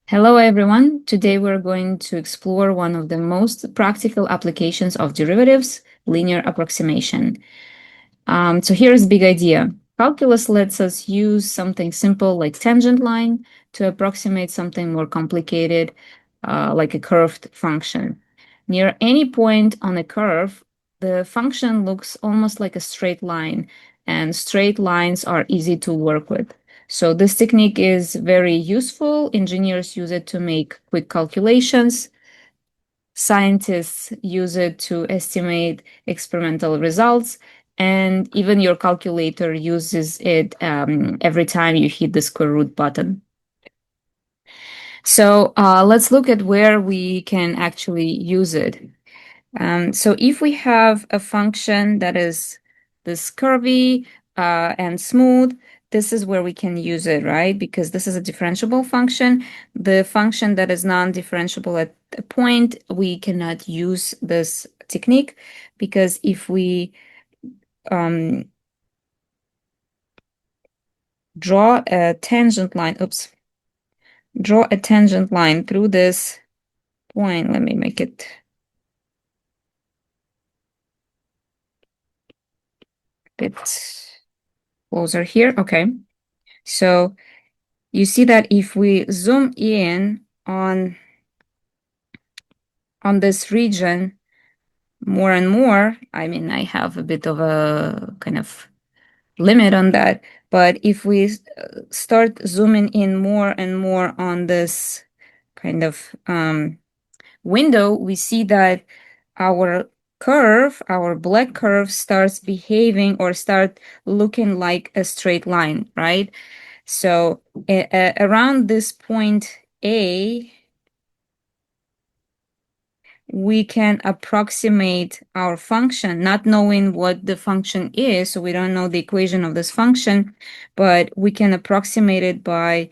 Hello, everyone. Today we're going to explore one of the most practical applications of derivatives, linear approximation. So here's the big idea. Calculus lets us use something simple like tangent line to approximate something more complicated, like a curved function. Near any point on a curve, the function looks almost like a straight line, and straight lines are easy to work with. So this technique is very useful. Engineers use it to make quick calculations. Scientists use it to estimate experimental results, and even your calculator uses it every time you hit the square root button. So let's look at where we can actually use it. So if we have a function that is this curvy and smooth, this is where we can use it, right? Because this is a differentiable function. The function that is non-differentiable at a point, we cannot use this technique because if we um, draw a tangent line, draw a tangent line through this point, let me make it a bit closer here. Okay. So you see that if we zoom in on this region more and more, I mean, I have a bit of a kind of limit on that, but if we start zooming in more and more on this kind of window, we see that our curve, our black curve starts behaving or start looking like a straight line, right? So around this point A, we can approximate our function, not knowing what the function is. So we don't know the equation of this function, but we can approximate it by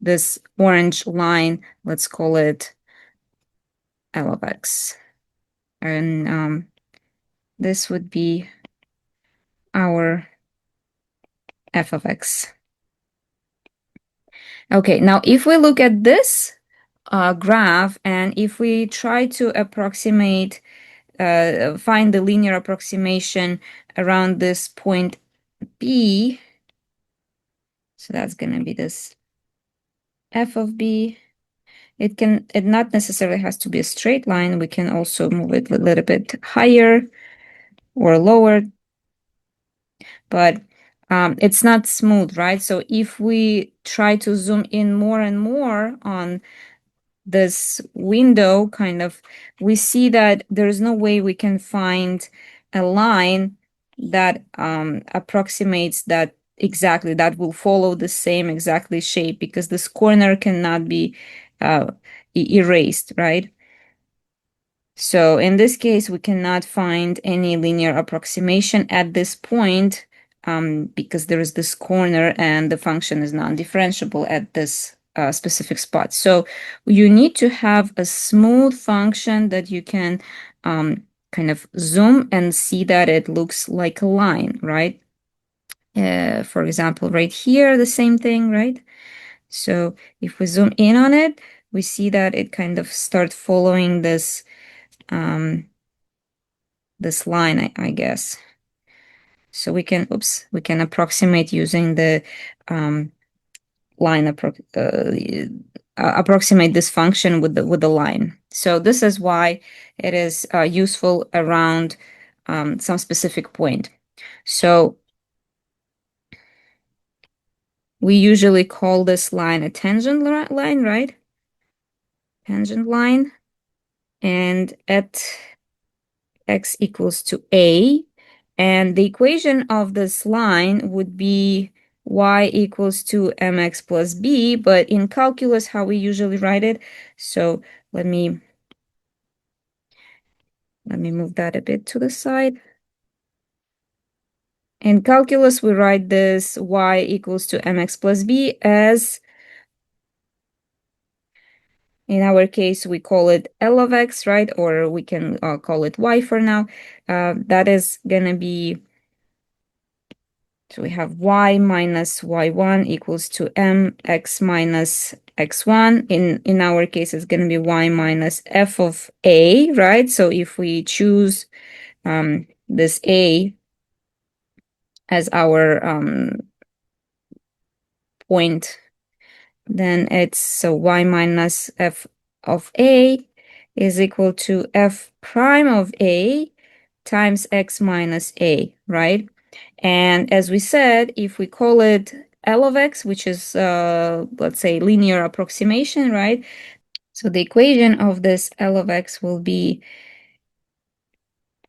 this orange line. Let's call it L of x. And this would be our f of x. Okay, now if we look at this graph and if we try to approximate find the linear approximation around this point B. So that's going to be this f of B. It not necessarily has to be a straight line. We can also move it a little bit higher or lower, but it's not smooth, right? So if we try to zoom in more and more on this window, kind of, we see that there's no way we can find a line that approximates that exactly, that will follow the same exactly shape, because this corner cannot be erased, right? So in this case, we cannot find any linear approximation at this point because there is this corner and the function is non-differentiable at this specific spot. So you need to have a smooth function that you can kind of zoom and see that it looks like a line, right? For example, right here, the same thing, right? So if we zoom in on it, we see that it kind of starts following this this line, I guess. So we can approximate using the line approximate this function with the line. So this is why it is useful around some specific point. So we usually call this line a tangent line, right? Tangent line. And at x equals to a, and the equation of this line would be y equals to mx plus b, but in calculus, how we usually write it. So let me move that a bit to the side. In calculus, we write this y equals to mx plus b as, in our case, we call it L of x, right? Or we can call it y for now. That is gonna be, so we have y minus y1 equals to mx minus x1. In our case, it's going to be y minus f of a, right? So if we choose this a as our point, then it's so y minus f of a is equal to f prime of a times x minus a, right? And as we said, if we call it L of x, which is, let's say, linear approximation, right? So the equation of this L of x will be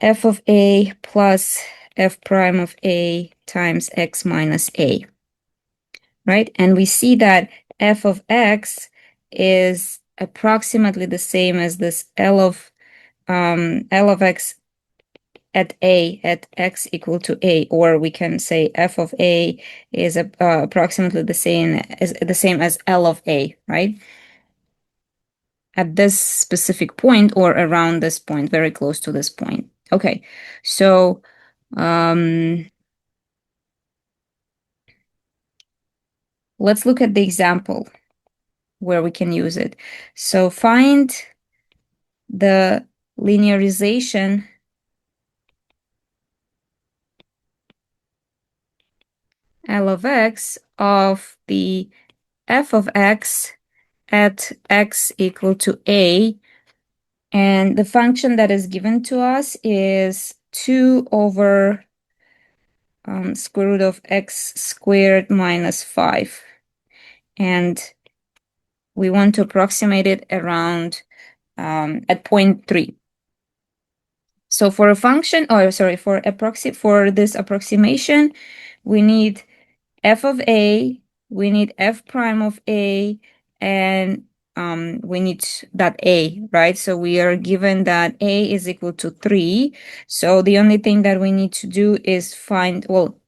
f of a plus f prime of a times x minus a, right? And we see that f of x is approximately the same as this L of x at x equal to a, or we can say f of a is approximately the same as L of a, right? At this specific point or around this point, very close to this point. Okay, so let's look at the example where we can use it. So find the linearization L of x of the f of x at x equal to a, and the function that is given to us is 2 over square root of x squared minus 5. And we want to approximate it around at point 3. So for a function, or sorry, for this approximation, we need f of a, we need f prime of a, and we need that a, right? So we are given that a is equal to 3. So the only thing that we need to do is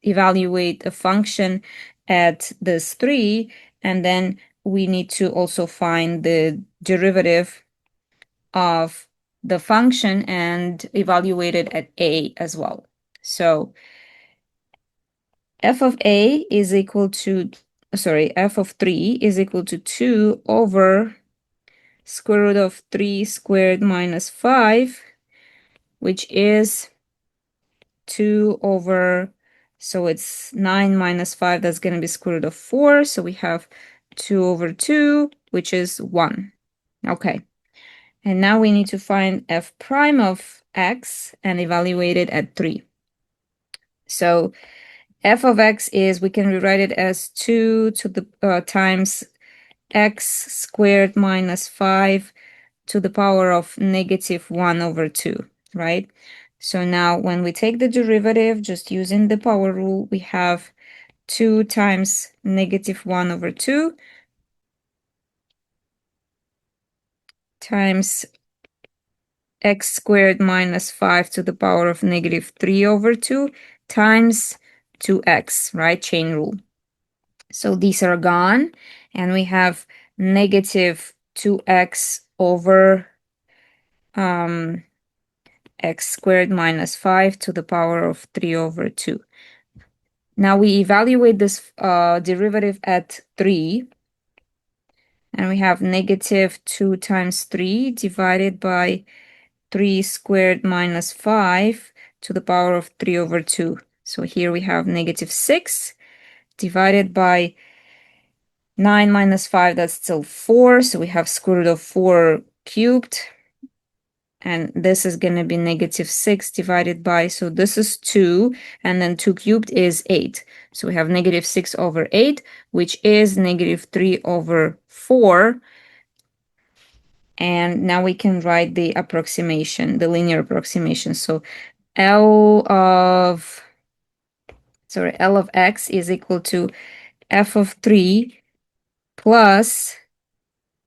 evaluate a function at this 3, and then we need to also find the derivative of the function and evaluate it at a as well. So f of a is equal to, f of 3 is equal to 2 over square root of 3 squared minus 5, which is 2 over, so it's 9 minus 5, that's going to be square root of 4. So we have 2 over 2, which is 1. Okay. And now we need to find f prime of x and evaluate it at 3. So f of x is, we can rewrite it as 2 to the times x squared minus 5 to the power of negative 1 over 2, right? So now when we take the derivative, just using the power rule, we have 2 times negative 1 over 2 times x squared minus 5 to the power of negative 3 over 2 times 2x, right? Chain rule. So these are gone, and we have negative 2x over x squared minus 5 to the power of 3 over 2. Now we evaluate this derivative at 3, and we have negative 2 times 3 divided by 3 squared minus 5 to the power of 3 over 2. So here we have negative 6 divided by 9 minus 5, that's still 4. So we have square root of 4 cubed. And this is going to be negative 6 divided by, so this is 2, and then 2 cubed is 8. So we have negative 6 over 8, which is negative 3 over 4. And now we can write the approximation, the linear approximation. So L of x is equal to f of 3 plus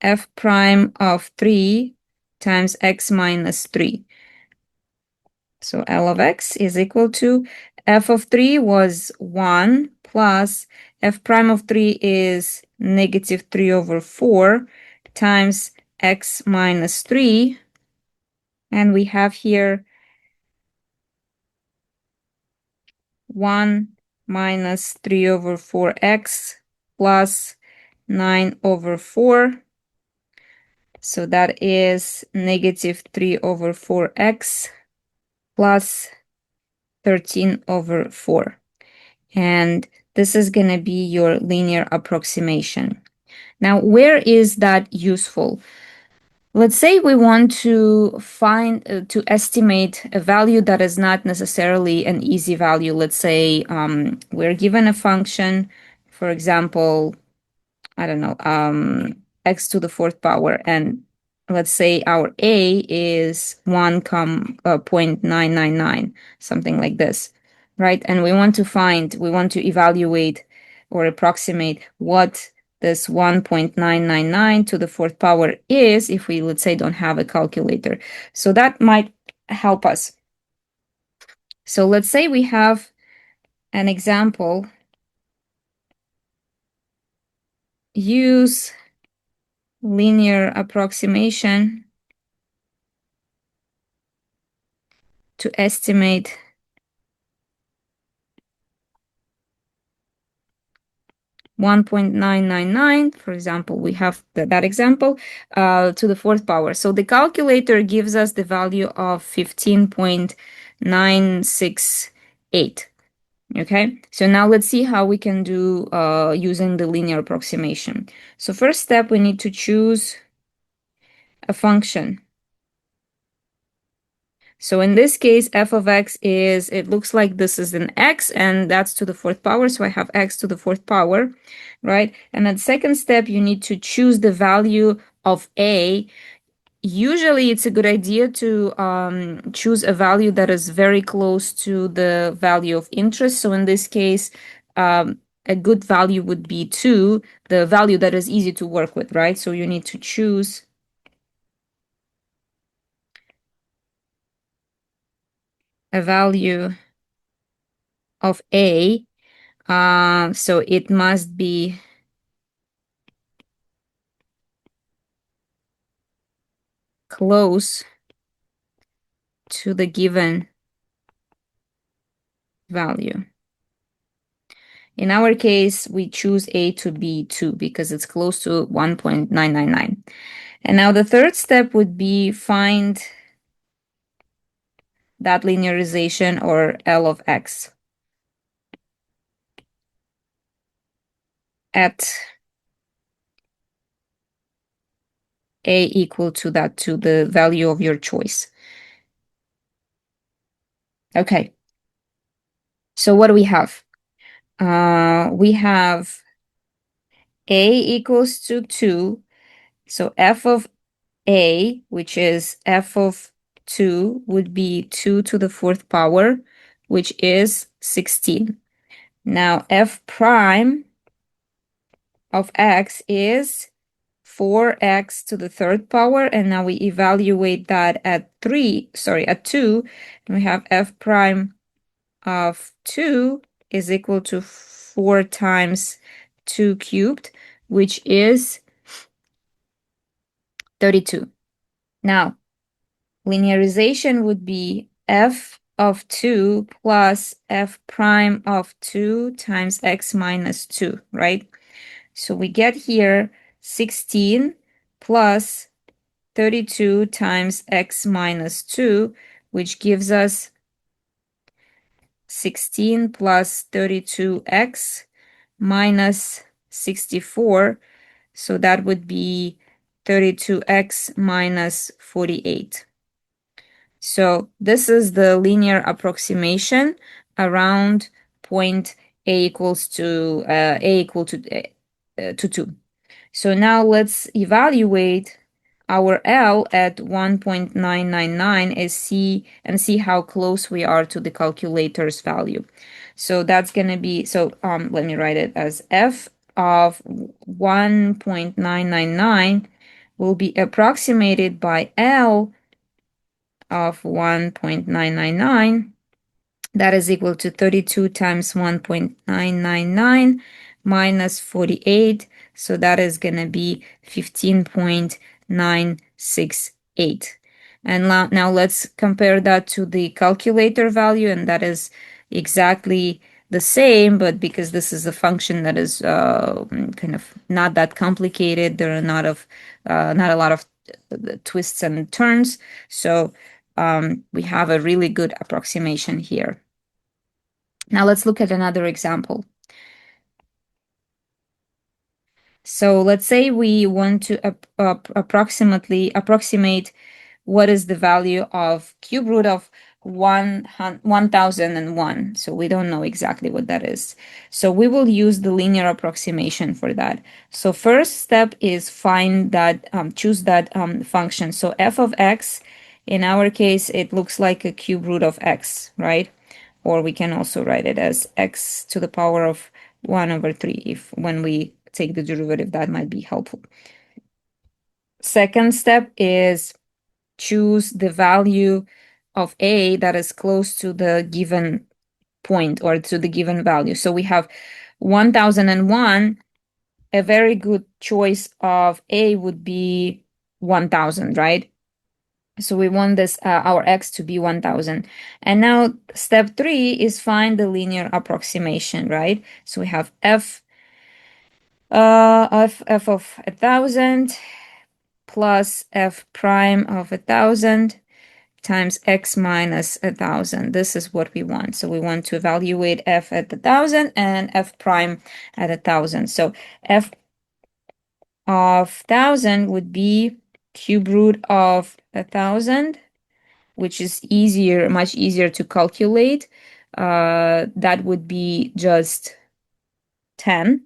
f prime of 3 times x minus 3. So L of x is equal to f of 3 was 1 plus f prime of 3 is negative 3 over 4 times x minus 3. And we have here 1 minus 3 over 4x plus 9 over 4. So that is negative 3 over 4x plus 13 over 4. And this is going to be your linear approximation. Now, where is that useful? Let's say we want to to estimate a value that is not necessarily an easy value. Let's say we're given a function, for example, I don't know, x to the fourth power, and let's say our a is 1.999, something like this, right? And we want to evaluate or approximate what this 1.999 to the fourth power is if we, let's say, don't have a calculator. So that might help us. So let's say we have an example. Use linear approximation to estimate 1.999, for example, we have that example, to the fourth power. So the calculator gives us the value of 15.968. Okay, so now let's see how we can do using the linear approximation. So first step, we need to choose a function. So in this case, f of x is, it looks like this is an x, and that's to the fourth power. So I have x to the fourth power, right? And then second step, you need to choose the value of a. Usually it's a good idea to choose a value that is very close to the value of interest. So in this case, a good value would be 2, the value that is easy to work with, right? So you need to choose a value of a. So it must be close to the given value. In our case, we choose a to be 2 because it's close to 1.999. And now the third step would be find that linearization, or L of x, at a equal to that, to the value of your choice. Okay. So what do we have? We have a equals to 2. So f of a, which is f of 2, would be 2 to the fourth power, which is 16. Now f prime of x is 4x to the third power, and now we evaluate that at 2, and we have f prime of 2 is equal to 4 times 2 cubed, which is 32. Now, linearization would be f of 2 plus f prime of 2 times x minus 2, right? So we get here 16 plus 32 times x minus 2, which gives us 16 plus 32x minus 64. So that would be 32x minus 48. So this is the linear approximation around point a equals to a equal to 2. So now let's evaluate our L at 1.999 and see how close we are to the calculator's value. So that's going to be, so let me write it as f of 1.999 will be approximated by L of 1.999. That is equal to 32 times 1.999 minus 48. So that is going to be 15.968. And now let's compare that to the calculator value, and that is exactly the same, but because this is a function that is kind of not that complicated, there are not a lot of twists and turns. So we have a really good approximation here. Now let's look at another example. So let's say we want to approximate what is the value of cube root of 1001. So we don't know exactly what that is. So we will use the linear approximation for that. So first step is find that, choose that function. So f of x, in our case, it looks like a cube root of x, right? Or we can also write it as x to the power of 1/3. If when we take the derivative, that might be helpful. Second step is choose the value of a that is close to the given point or to the given value. So we have 1001. A very good choice of a would be 1000, right? So we want this our x to be 1000. And now step 3 is find the linear approximation, right? So we have f of 1000 plus f prime of 1000 times x minus 1000. This is what we want. So we want to evaluate f at 1000 and f prime at 1000. So f of 1000 would be cube root of 1000, which is easier, much easier to calculate. That would be just 10.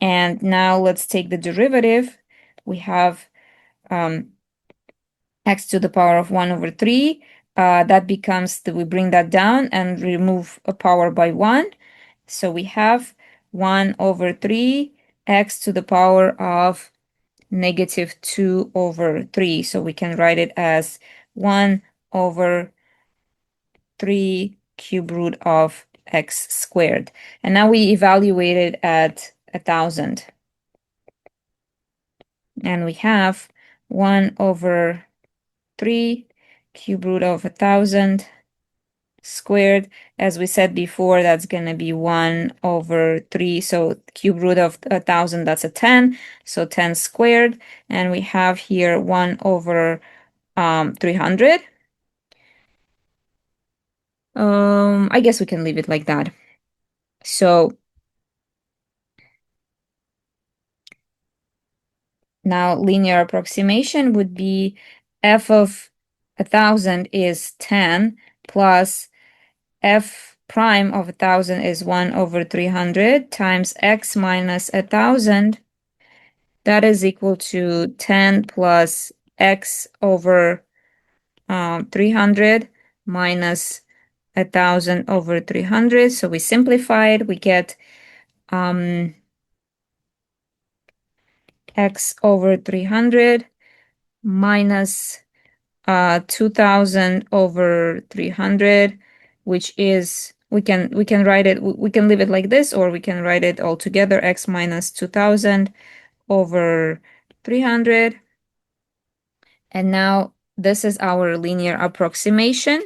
And now let's take the derivative. We have x to the power of 1/3. That becomes, we bring that down and remove a power by 1. So we have 1/3 x to the power of -2/3. So we can write it as 1/3 cube root of x squared. And now we evaluate it at 1000. And we have 1/3 cube root of 1000 squared. As we said before, that's going to be 1/3. So cube root of 1000, that's a 10. So 10 squared. And we have here 1/300. I guess we can leave it like that. So now linear approximation would be f of 1000 is 10 plus f prime of 1000 is 1/300 times x minus 1000. That is equal to 10 plus x over 300 minus 1000/300. So we simplify it. We get x over 300 minus 2000/300, which is, we can write it, we can leave it like this, or we can write it all together, x minus 2000/300. And now this is our linear approximation,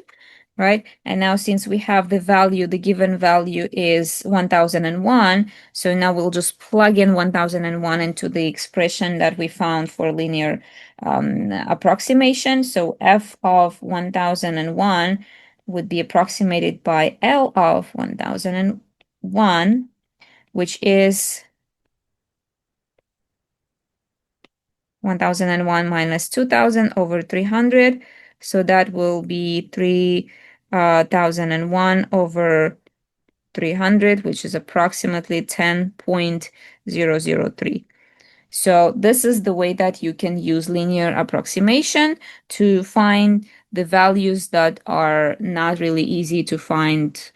right? And now since we have the value, the given value is 1001, so now we'll just plug in 1001 into the expression that we found for linear approximation. So f of 1001 would be approximated by L of 1001, which is 1001 minus 2000/300. So that will be 3001/300, which is approximately 10.003. So this is the way that you can use linear approximation to find the values that are not really easy to find